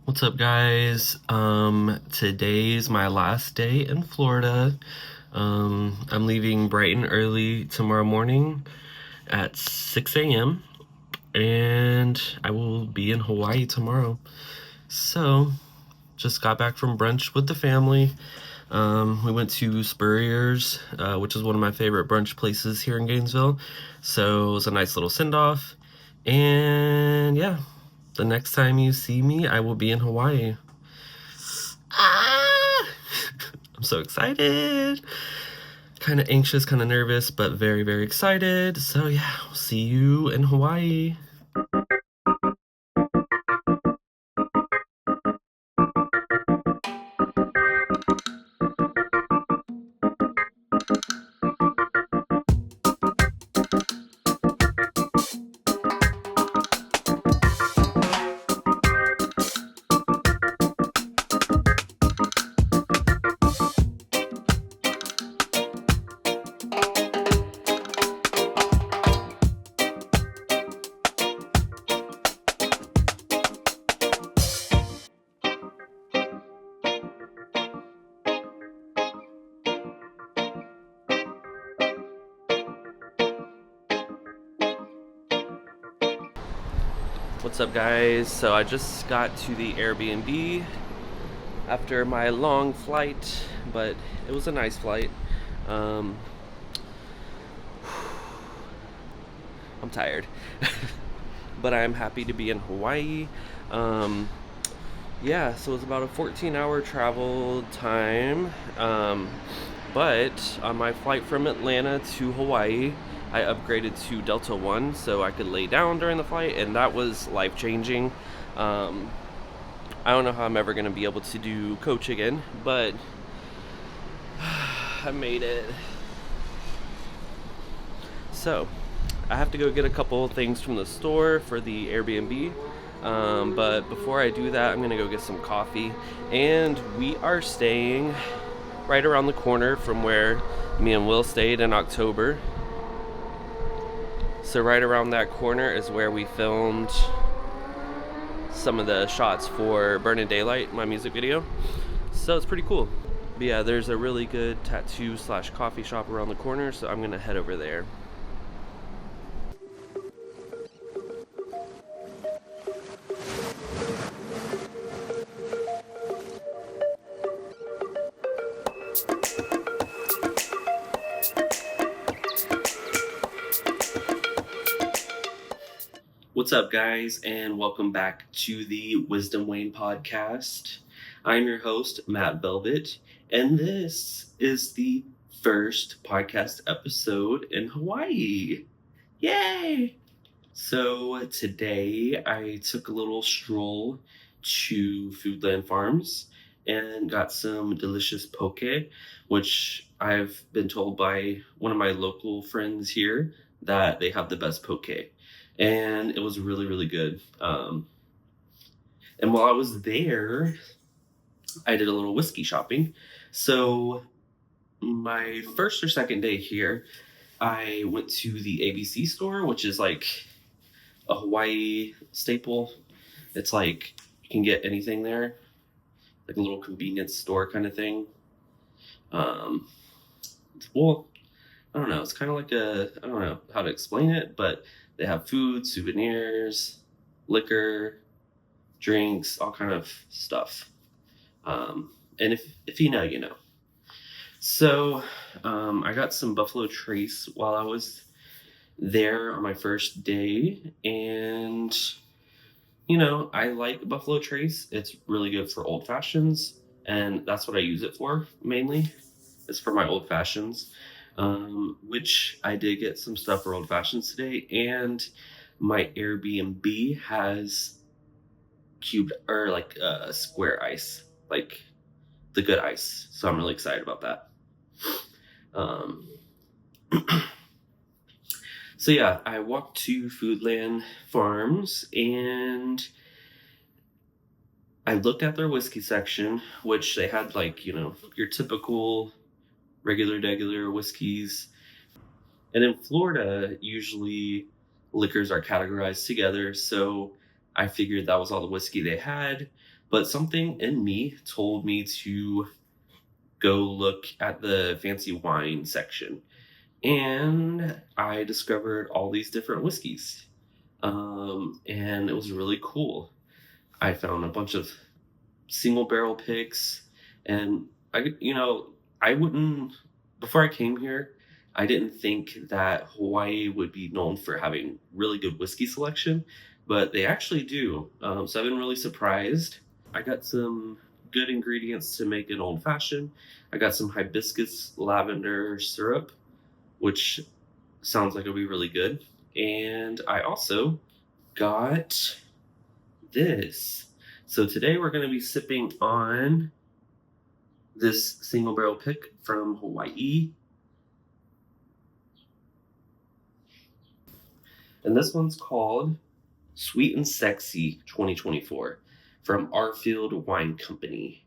What's up, guys? Today's my last day in Florida. I'm leaving bright and early tomorrow morning at 6 a.m. and I will be in Hawaii tomorrow. So, just got back from brunch with the family. We went to Spurrier's, which is one of my favorite brunch places here in Gainesville. So, it was a nice little send off. And yeah, the next time you see me, I will be in Hawaii. Ah! I'm so excited. Kind of anxious, kind of nervous, but very, very excited. So, yeah, I'll see you in Hawaii. What's up, guys? So I just got to the Airbnb after my long flight, but it was a nice flight. Um, I'm tired, but I'm happy to be in Hawaii. Um, yeah, so it was about a 14-hour travel time. But on my flight from Atlanta to Hawaii, I upgraded to Delta One so I could lay down during the flight, and that was life changing. Um, I don't know how I'm ever going to be able to do coach again, but I made it. So, I have to go get a couple things from the store for the Airbnb. But before I do that, I'm going to go get some coffee. And we are staying right around the corner from where me and Will stayed in October. So right around that corner is where we filmed some of the shots for Burning Daylight, my music video. So it's pretty cool. But yeah, there's a really good tattoo/coffee shop around the corner, so I'm gonna head over there. What's up, guys, and welcome back to the Wisdom Wayne podcast. I'm your host, Matt Velvet, and this is the first podcast episode in Hawaii. Yay! So today I took a little stroll to Foodland Farms and got some delicious poke, which I've been told by one of my local friends here that they have the best poke. And it was really, really good. And while I was there, I did a little whiskey shopping. So my first or second day here, I went to the ABC store, which is like a Hawaii staple. It's like you can get anything there, like a little convenience store kind of thing. Um, well, I don't know. It's kind of like I don't know how to explain it, but they have food, souvenirs, liquor, drinks, all kind of stuff. And if you know, you know. So I got some Buffalo Trace while I was there on my first day, and I like Buffalo Trace. It's really good for old fashions, and that's what I use it for mainly. It's for my old fashions, which I did get some stuff for old fashions today, and my Airbnb has cubed or like square ice, like the good ice. So I'm really excited about that. Um, so yeah, I walked to Foodland Farms and I looked at their whiskey section, which they had like, your typical regular whiskeys. And in Florida, usually liquors are categorized together. So I figured that was all the whiskey they had. but something in me told me to go look at the fancy wine section. And I discovered all these different whiskeys. And it was really cool. I found a bunch of single barrel picks, and I wouldn't, before I came here, I didn't think that Hawaii would be known for having really good whiskey selection, but they actually do. So I've been really surprised. I got some good ingredients to make an old fashioned. I got some hibiscus lavender syrup, which sounds like it'll be really good. And I also got this. So today we're going to be sipping on this single barrel pick from Hawaii. And this one's called Sweet and Sexy 2024 from Arfield Wine Company.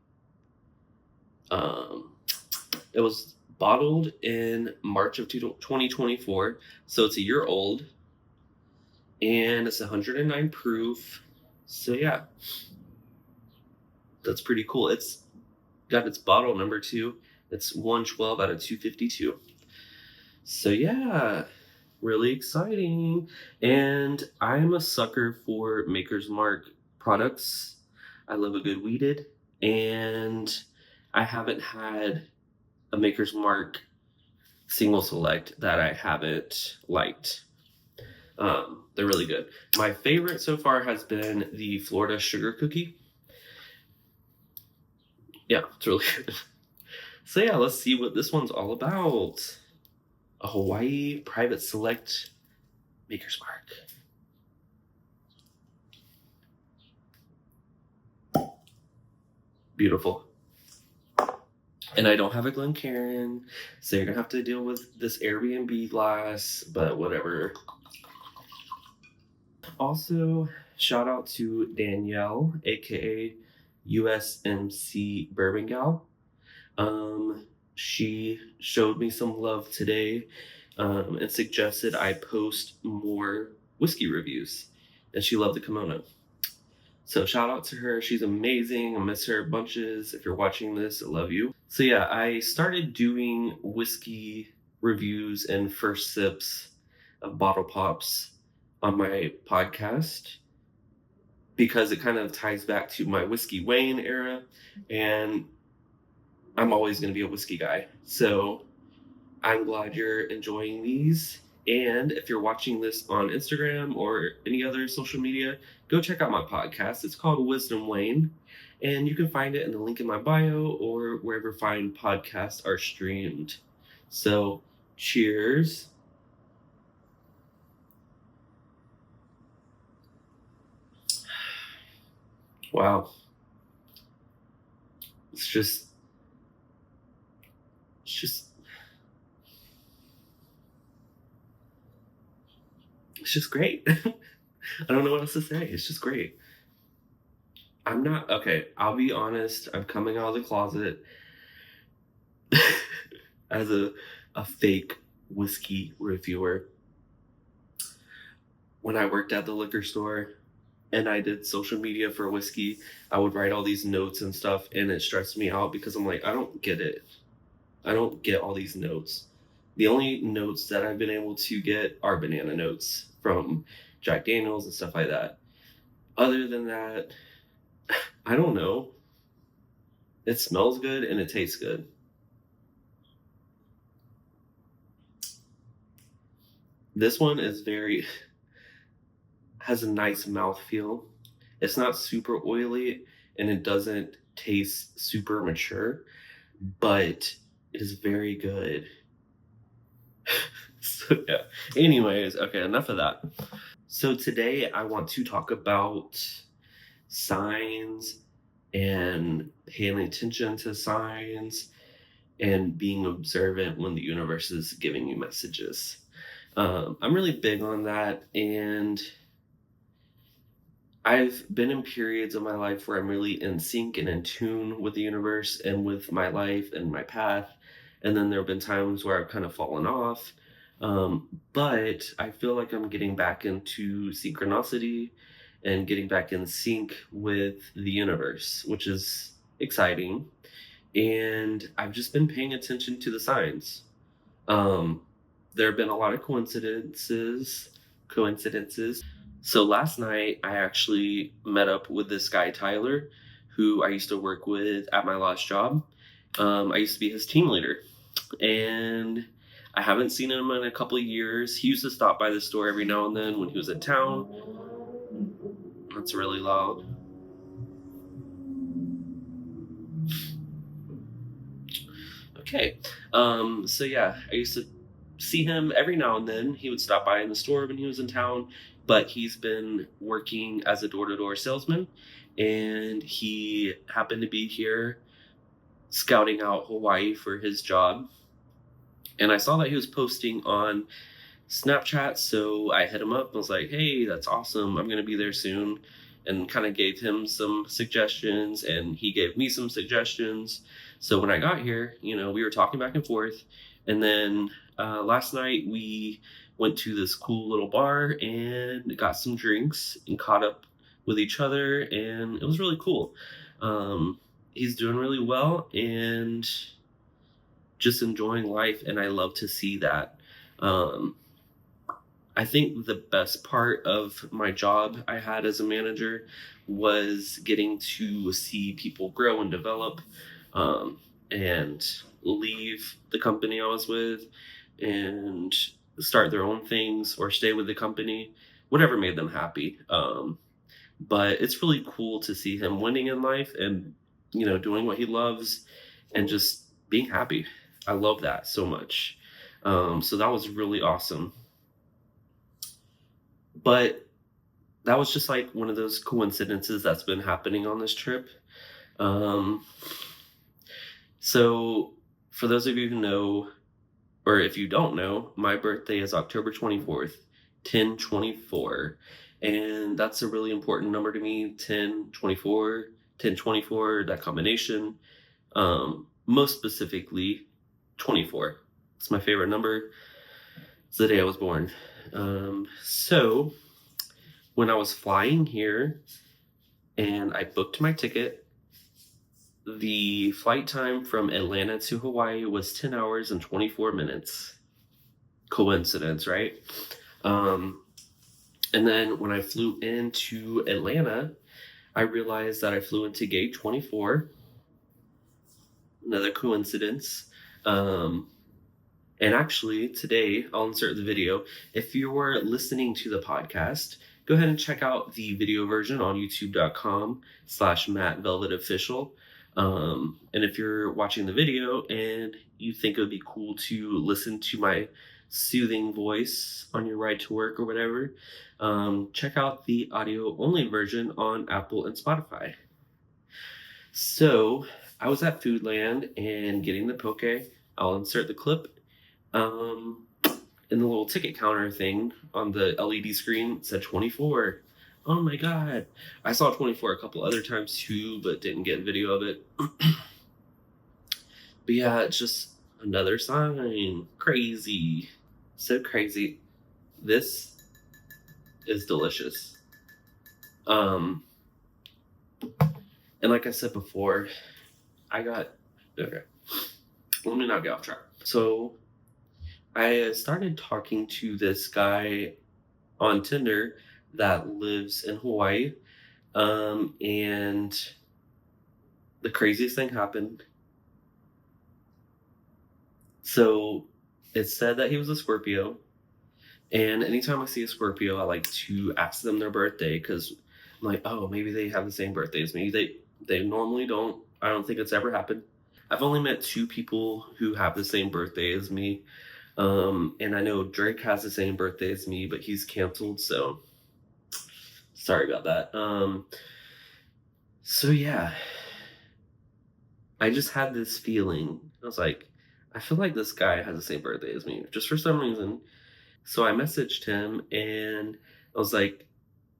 It was bottled in March of 2024, so it's a year old, and it's 109 proof. So yeah, that's pretty cool. It's got its bottle number too. It's 112 out of 252. So yeah, really exciting. And I'm a sucker for Maker's Mark products. I love a good weeded, and I haven't had a Maker's Mark single select that I haven't liked. They're really good. My favorite so far has been the Florida Sugar Cookie. Yeah, it's really good. So yeah, let's see what this one's all about. A Hawaii Private Select Maker's Mark. Beautiful. And I don't have a Glencairn, so you're gonna have to deal with this Airbnb glass, but whatever. Also, shout out to Danielle, aka USMC Bourbon Gal. She showed me some love today, and suggested I post more whiskey reviews, and she loved the kimono. So shout out to her. She's amazing. I miss her bunches. If you're watching this, I love you. So yeah, I started doing whiskey reviews and first sips of bottle pops on my podcast because it kind of ties back to my whiskey weighing era, and I'm always going to be a whiskey guy. So I'm glad you're enjoying these. And if you're watching this on Instagram or any other social media, go check out my podcast. It's called Wisdom Lane, and you can find it in the link in my bio or wherever fine podcasts are streamed. So, cheers. Wow. It's just it's just great. I don't know what else to say. It's just great. I'm not okay. I'll be honest. I'm coming out of the closet as a fake whiskey reviewer. When I worked at the liquor store and I did social media for whiskey, I would write all these notes and stuff, and it stressed me out because I'm like, I don't get it. I don't get all these notes. The only notes that I've been able to get are banana notes from Jack Daniels and stuff like that. Other than that, I don't know. It smells good and it tastes good. This one is has a nice mouthfeel. It's not super oily and it doesn't taste super mature, but it is very good. So yeah. Anyways, okay, enough of that. So today I want to talk about signs and paying attention to signs and being observant when the universe is giving you messages. I'm really big on that, and I've been in periods of my life where I'm really in sync and in tune with the universe and with my life and my path. And then there have been times where I've kind of fallen off. But I feel like I'm getting back into synchronicity and getting back in sync with the universe, which is exciting. And I've just been paying attention to the signs. Um, there have been a lot of coincidences. So last night I actually met up with this guy Tyler, who I used to work with at my last job. I used to be his team leader, and I haven't seen him in a couple of years. He used to stop by the store every now and then when he was in town. That's really loud. Okay. So yeah, I used to see him every now and then. He would stop by in the store when he was in town, but he's been working as a door-to-door salesman, and he happened to be here scouting out Hawaii for his job. And I saw that he was posting on Snapchat, so I hit him up and was like, "Hey, that's awesome. I'm going to be there soon." And kind of gave him some suggestions, and he gave me some suggestions. So when I got here, we were talking back and forth. And then last night we went to this cool little bar and got some drinks and caught up with each other, and it was really cool. He's doing really well and just enjoying life, and I love to see that. Um, I think the best part of my job I had as a manager was getting to see people grow and develop, um, and leave the company I was with and start their own things or stay with the company, whatever made them happy. But it's really cool to see him winning in life and, doing what he loves and just being happy. I love that so much. So that was really awesome. But that was just like one of those coincidences that's been happening on this trip. Um, so, for those of you who know, or if you don't know, my birthday is October 24th, 1024. And that's a really important number to me, 1024, 1024, that combination. Most specifically, 24. It's my favorite number. It's the day I was born. So when I was flying here and I booked my ticket, the flight time from Atlanta to Hawaii was 10 hours and 24 minutes. Coincidence, right? And then when I flew into Atlanta, I realized that I flew into gate 24. Another coincidence. And actually, today, I'll insert the video. If you're listening to the podcast, go ahead and check out the video version on youtube.com/MattVelvetOfficial. And if you're watching the video and you think it would be cool to listen to my soothing voice on your ride to work or whatever, check out the audio-only version on Apple and Spotify. So, I was at Foodland and getting the poke. I'll insert the clip. In the little ticket counter thing on the LED screen, it said 24. Oh my god. I saw 24 a couple other times too, but didn't get video of it. But yeah, it's just another sign. Crazy. So crazy. This is delicious. And like I said before, okay. Let me not get off track. So I started talking to this guy on Tinder that lives in Hawaii. And the craziest thing happened. So it said that he was a Scorpio. And anytime I see a Scorpio, I like to ask them their birthday because I'm like, oh, maybe they have the same birthday as me. They normally don't. I don't think it's ever happened. I've only met 2 people who have the same birthday as me. And I know Drake has the same birthday as me, but he's canceled, so sorry about that. So yeah, I just had this feeling. I was like, I feel like this guy has the same birthday as me, just for some reason. So I messaged him and I was like,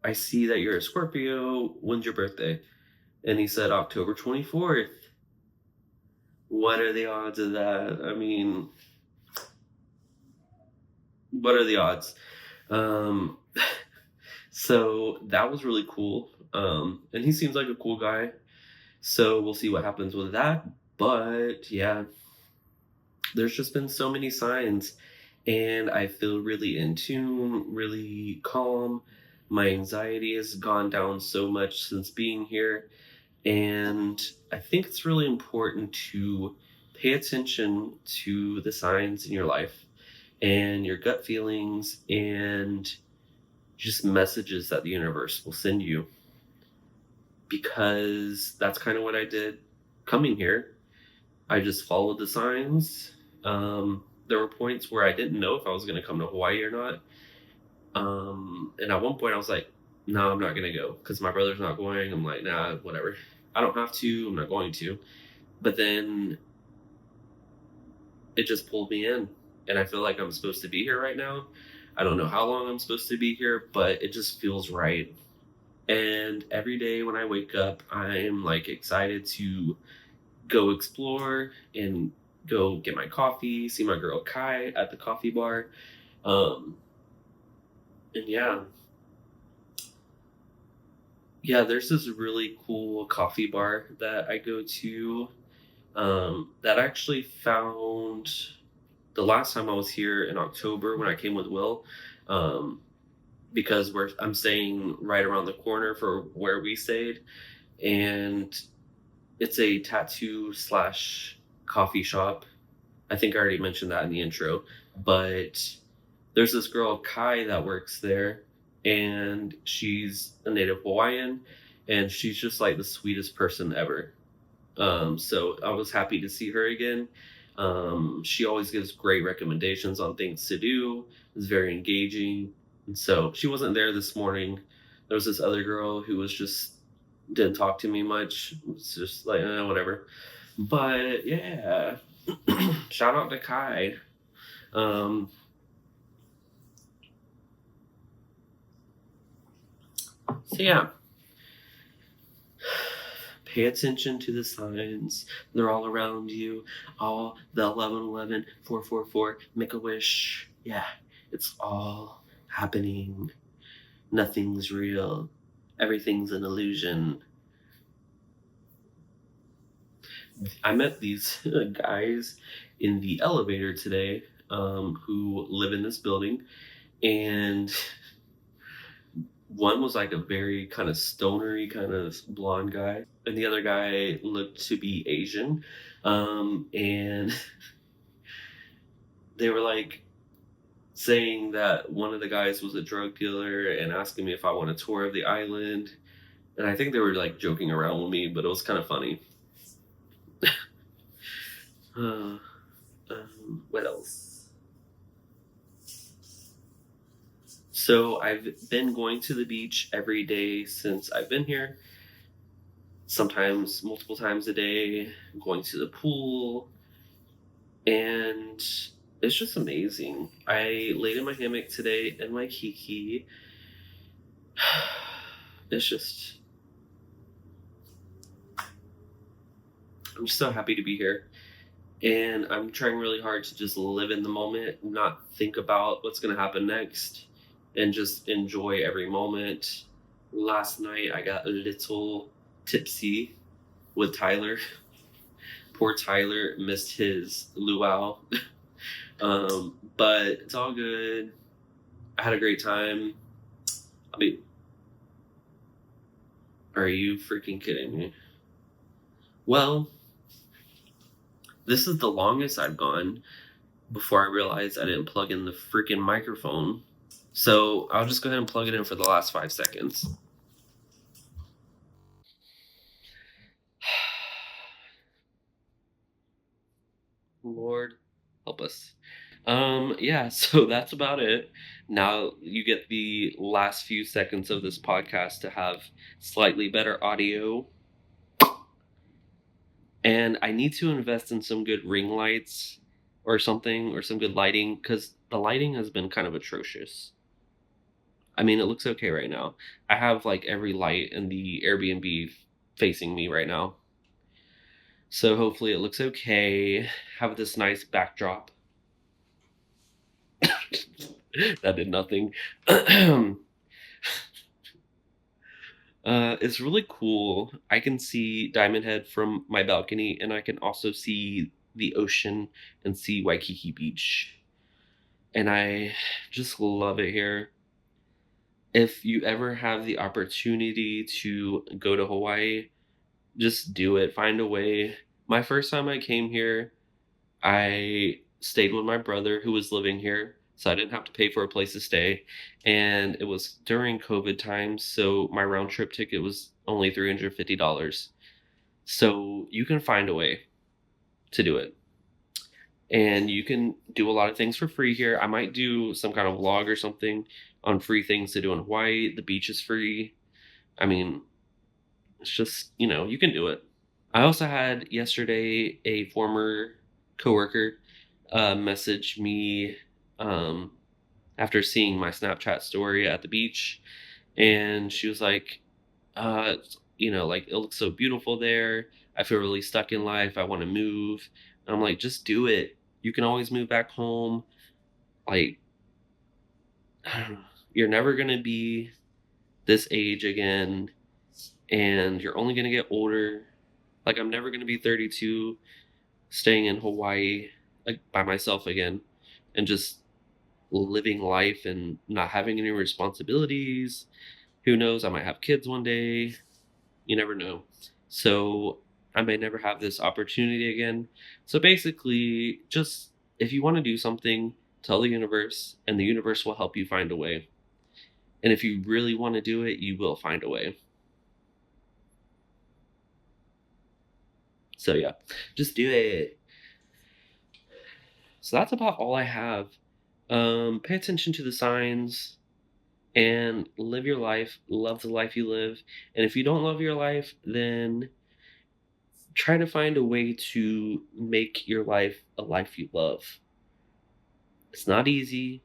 I see that you're a Scorpio. When's your birthday? And he said October 24th. What are the odds of that? I mean, what are the odds? So that was really cool. And he seems like a cool guy. So we'll see what happens with that. But yeah, there's just been so many signs, and I feel really in tune, really calm. My anxiety has gone down so much since being here, and I think it's really important to pay attention to the signs in your life and your gut feelings and just messages that the universe will send you, because that's kind of what I did coming here. I just followed the signs. There were points where I didn't know if I was going to come to Hawaii or not. And at one point I was like, no, I'm not going to go because my brother's not going. I'm like, nah, whatever. I don't have to. I'm not going to. But then it just pulled me in. And I feel like I'm supposed to be here right now. I don't know how long I'm supposed to be here, but it just feels right. And every day when I wake up, I'm like excited to go explore and go get my coffee, see my girl Kai at the coffee bar. Um, and yeah, there's this really cool coffee bar that I go to, that I actually found the last time I was here in October when I came with Will, um, because I'm staying right around the corner for where we stayed, and it's a tattoo slash coffee shop. I think I already mentioned that in the intro, but there's this girl Kai that works there, and she's a native Hawaiian, and she's just like the sweetest person ever. So I was happy to see her again. She always gives great recommendations on things to do. Is very engaging, and so she wasn't there this morning. There was this other girl who was just didn't talk to me much. It's just like whatever. But yeah, shout out to Kai. Um, so yeah, pay attention to the signs. They're all around you. All the 1111, 444, make a wish. Yeah, it's all happening. Nothing's real. Everything's an illusion. I met these guys in the elevator today, who live in this building, and one was like a very kind of stonery, kind of blonde guy, and the other guy looked to be Asian. And they were like saying that one of the guys was a drug dealer and asking me if I want a tour of the island. And I think they were like joking around with me, but it was kind of funny. uh, what else? So I've been going to the beach every day since I've been here, sometimes multiple times a day, going to the pool, and it's just amazing. I laid in my hammock today in my kiki. It's just, I'm just so happy to be here. And I'm trying really hard to just live in the moment, not think about what's going to happen next, and just enjoy every moment. Last night, I got a little tipsy with Tyler. Poor Tyler missed his luau. But it's all good. I had a great time. I mean, are you freaking kidding me? Well, this is the longest I've gone before I realized I didn't plug in the freaking microphone. So I'll just go ahead and plug it in for the last 5 seconds. Lord, help us. Yeah, so that's about it. Now you get the last few seconds of this podcast to have slightly better audio. And I need to invest in some good ring lights or something, or some good lighting, because the lighting has been kind of atrocious. I mean, it looks okay right now. I have like every light in the Airbnb facing me right now. So hopefully it looks okay. Have this nice backdrop. That did nothing. It's really cool. I can see Diamond Head from my balcony, and I can also see the ocean and see Waikiki Beach. And I just love it here. If you ever have the opportunity to go to Hawaii, just do it. Find a way. My first time I came here, I stayed with my brother who was living here, so I didn't have to pay for a place to stay. And it was during COVID times, so my round trip ticket was only $350. So you can find a way to do it. And you can do a lot of things for free here. I might do some kind of vlog or something on free things to do in Hawaii. The beach is free. I mean, it's just, you can do it. I also had yesterday a former coworker message me um, after seeing my Snapchat story at the beach, and she was like, uh, like it looks so beautiful there. I feel really stuck in life. I want to move. And I'm like, just do it. You can always move back home. Like, I don't know. You're never gonna be this age again, and you're only gonna get older. Like, I'm never gonna be 32 staying in Hawaii like by myself again and just living life and not having any responsibilities. Who knows? I might have kids one day. You never know. So I may never have this opportunity again. So basically, just if you want to do something, tell the universe, and the universe will help you find a way. And if you really want to do it, you will find a way. So yeah, just do it. So that's about all I have. Pay attention to the signs and live your life, love the life you live. And if you don't love your life, then try to find a way to make your life a life you love. It's not easy,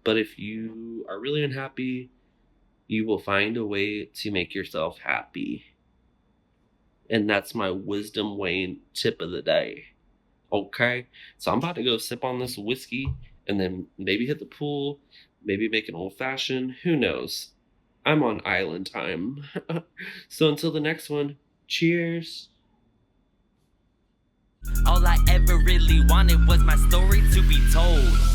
but if you are really unhappy, you will find a way to make yourself happy. And that's my wisdom Wayne tip of the day. Okay, so I'm about to go sip on this whiskey and then maybe hit the pool, maybe make an old fashioned. Who knows? I'm on island time. So until the next one, cheers. All I ever really wanted was my story to be told.